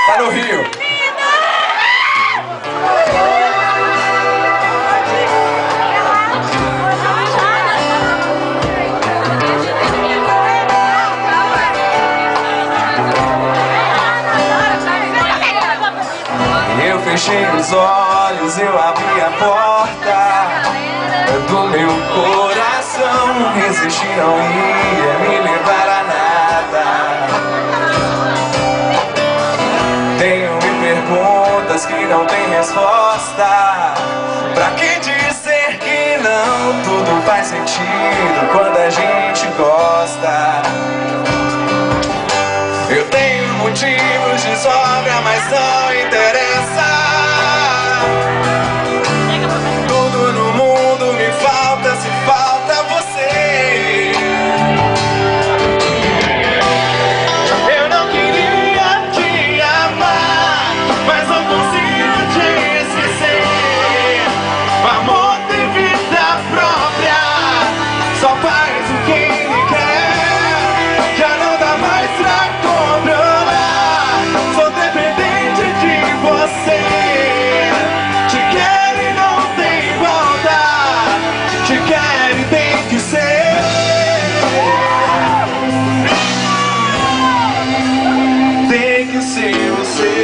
Tá no Rio. Eu fechei os olhos, eu abri a porta do meu coração. Resistir não ia me levar a nada. Tenho mil perguntas que não tem resposta. Pra que dizer que não? Tudo faz sentido quando a gente gosta. Eu tenho motivos de sobra, mas não interessa. Tudo no mundo me falta, se falta você. Eu não queria te amar, mas não consigo te esquecer. O amor tem vida própria, só faz o que ele quer. Já não dá mais pra controlar, sou dependente de você. Te quero e não tem volta, te quero e tem que ser. Tem que ser você.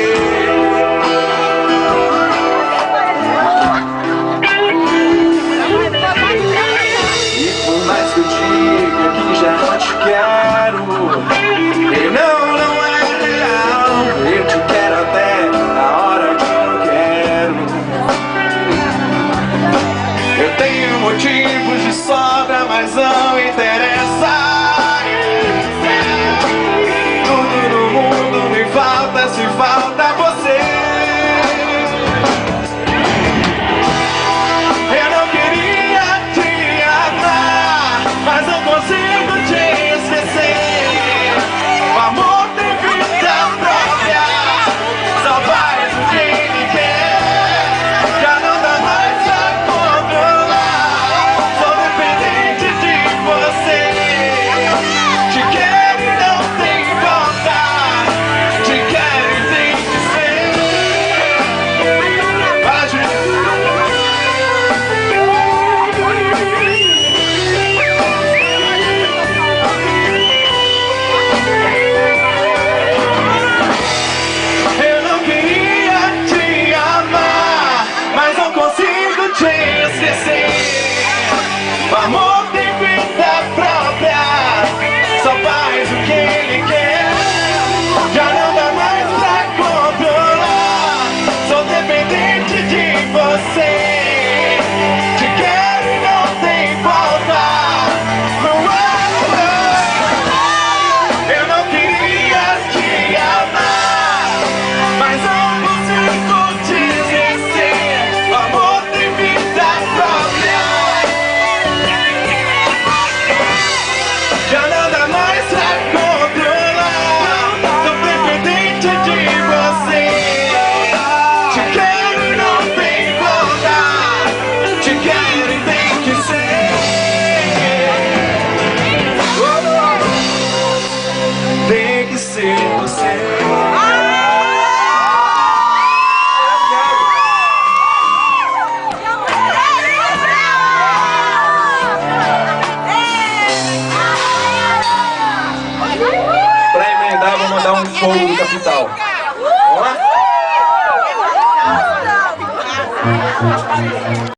E por mais que eu diga que já não te quero, e não é real. Eu te quero até a hora que eu quero. Eu tenho motivos de sobra, mas não interessa. Tudo no mundo me falta, se falta você. Eu não queria te amar, mas não consigo te esquecer. O amor tem vida própria, só faz o que ele quer. Já não dá mais pra controlar, sou dependente de você. Te quero e não tem volta, te quero e tem que ser. Vai, Juliana. Eu não queria te amar, mas não consigo te esquecer. O amor tem vida própria, só faz o que ele quer. Já não dá mais pra controlar, sou dependente de você. Te quero e não tem volta. Eu não queria te amar, mas não consigo te esquecer. O amor tem vida própria, já não dá mais pra controlar, sou dependente de você. Te quero e não tem volta, te quero e tem que ser. Tem que ser você. Pra emendar, vou mandar um fogo do Capital. Vamos lá?